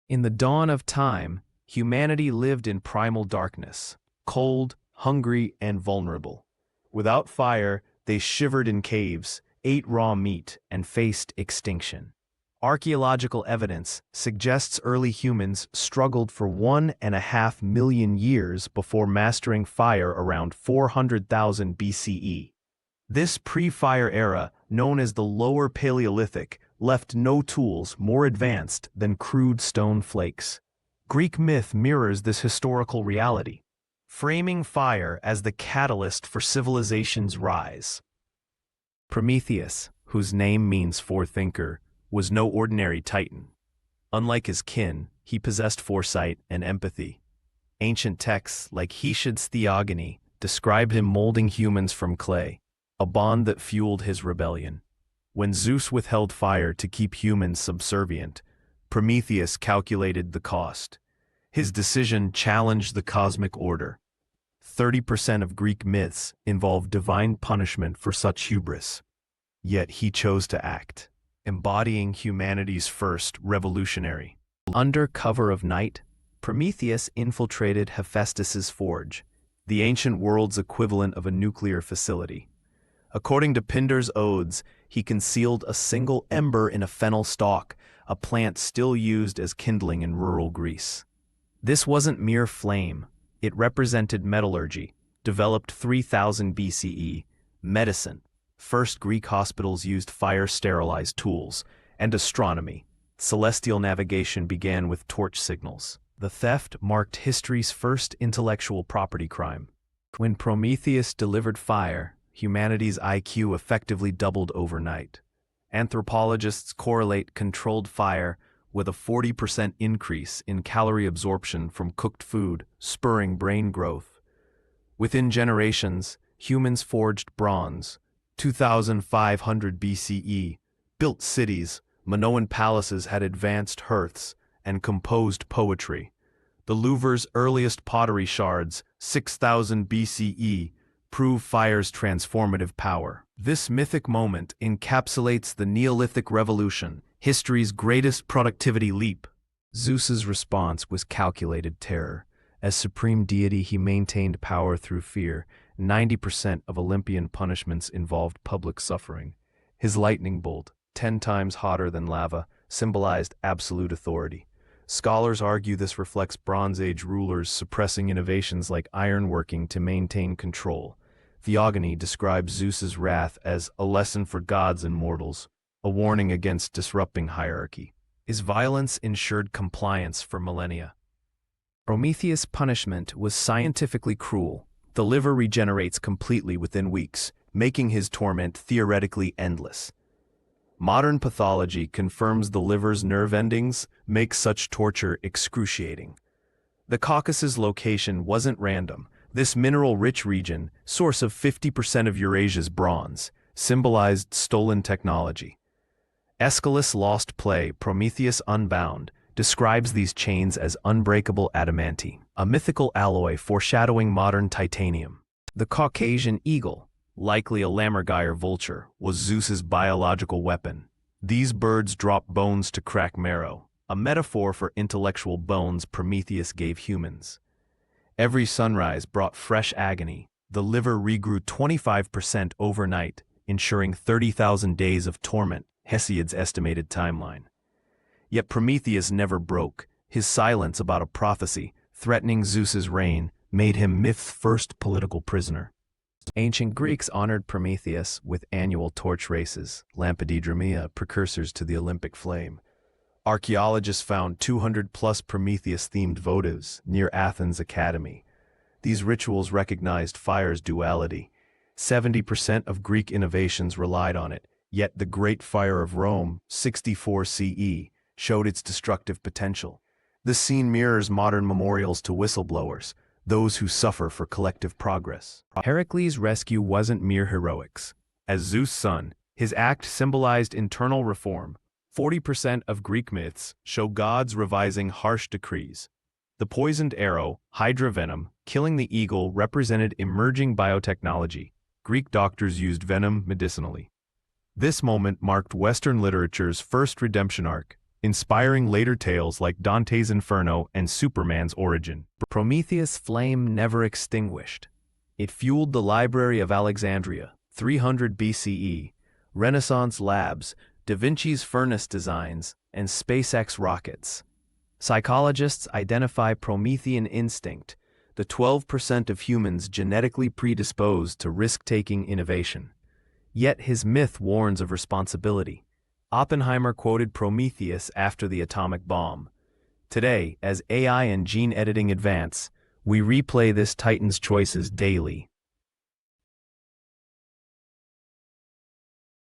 In the dawn of time, humanity lived in primal darkness, cold, hungry, and vulnerable. Without fire, they shivered in caves, ate raw meat, and faced extinction. Archaeological evidence suggests early humans struggled for 1.5 million years before mastering fire around 400,000 BCE. This pre-fire era, known as the Lower Paleolithic, left no tools more advanced than crude stone flakes. Greek myth mirrors this historical reality, framing fire as the catalyst for civilization's rise. Prometheus, whose name means forethinker, was no ordinary titan. Unlike his kin, he possessed foresight and empathy. Ancient texts like Hesiod's Theogony describe him molding humans from clay, a bond that fueled his rebellion. When Zeus withheld fire to keep humans subservient, Prometheus calculated the cost. His decision challenged the cosmic order. 30% of Greek myths involve divine punishment for such hubris. Yet he chose to act, embodying humanity's first revolutionary. Under cover of night, Prometheus infiltrated Hephaestus's forge, the ancient world's equivalent of a nuclear facility. According to Pindar's Odes, he concealed a single ember in a fennel stalk, a plant still used as kindling in rural Greece. This wasn't mere flame. It represented metallurgy, developed 3000 BCE, medicine. First Greek hospitals used fire-sterilized tools, and astronomy. Celestial navigation began with torch signals. The theft marked history's first intellectual property crime. When Prometheus delivered fire, humanity's IQ effectively doubled overnight. Anthropologists correlate controlled fire with a 40% increase in calorie absorption from cooked food, spurring brain growth. Within generations, humans forged bronze, 2500 BCE, built cities, Minoan palaces had advanced hearths, and composed poetry. The Louvre's earliest pottery shards, 6000 BCE, prove fire's transformative power. This mythic moment encapsulates the Neolithic Revolution, history's greatest productivity leap. Zeus's response was calculated terror. As supreme deity, he maintained power through fear. 90% of Olympian punishments involved public suffering. His lightning bolt, 10 times hotter than lava, symbolized absolute authority. Scholars argue this reflects Bronze Age rulers suppressing innovations like ironworking to maintain control. Theogony describes Zeus's wrath as a lesson for gods and mortals, a warning against disrupting hierarchy. His violence ensured compliance for millennia. Prometheus' punishment was scientifically cruel. The liver regenerates completely within weeks, making his torment theoretically endless. Modern pathology confirms the liver's nerve endings make such torture excruciating. The Caucasus location wasn't random. This mineral-rich region, source of 50% of Eurasia's bronze, symbolized stolen technology. Aeschylus' Lost Play, Prometheus Unbound, describes these chains as unbreakable adamantine, a mythical alloy foreshadowing modern titanium. The Caucasian eagle, likely a lammergeier vulture, was Zeus's biological weapon. These birds drop bones to crack marrow, a metaphor for intellectual bones Prometheus gave humans. Every sunrise brought fresh agony. The liver regrew 25% overnight, ensuring 30,000 days of torment, Hesiod's estimated timeline. Yet Prometheus never broke. His silence about a prophecy threatening Zeus's reign made him myth's first political prisoner. Ancient Greeks honored Prometheus with annual torch races, Lampadidrameia, precursors to the Olympic flame. Archaeologists found 200-plus Prometheus-themed votives near Athens' Academy. These rituals recognized fire's duality. 70% of Greek innovations relied on it, yet the Great Fire of Rome, 64 CE, showed its destructive potential. This scene mirrors modern memorials to whistleblowers, those who suffer for collective progress. Heracles' rescue wasn't mere heroics. As Zeus' son, his act symbolized internal reform. 40% of Greek myths show gods revising harsh decrees. The poisoned arrow, Hydra venom, killing the eagle represented emerging biotechnology. Greek doctors used venom medicinally. This moment marked Western literature's first redemption arc, inspiring later tales like Dante's Inferno and Superman's origin. Prometheus' flame never extinguished. It fueled the Library of Alexandria, 300 BCE, Renaissance labs, Da Vinci's furnace designs, and SpaceX rockets. Psychologists identify Promethean instinct, the 12% of humans genetically predisposed to risk-taking innovation. Yet his myth warns of responsibility. Oppenheimer quoted Prometheus after the atomic bomb. Today, as AI and gene editing advance, we replay this titan's choices daily.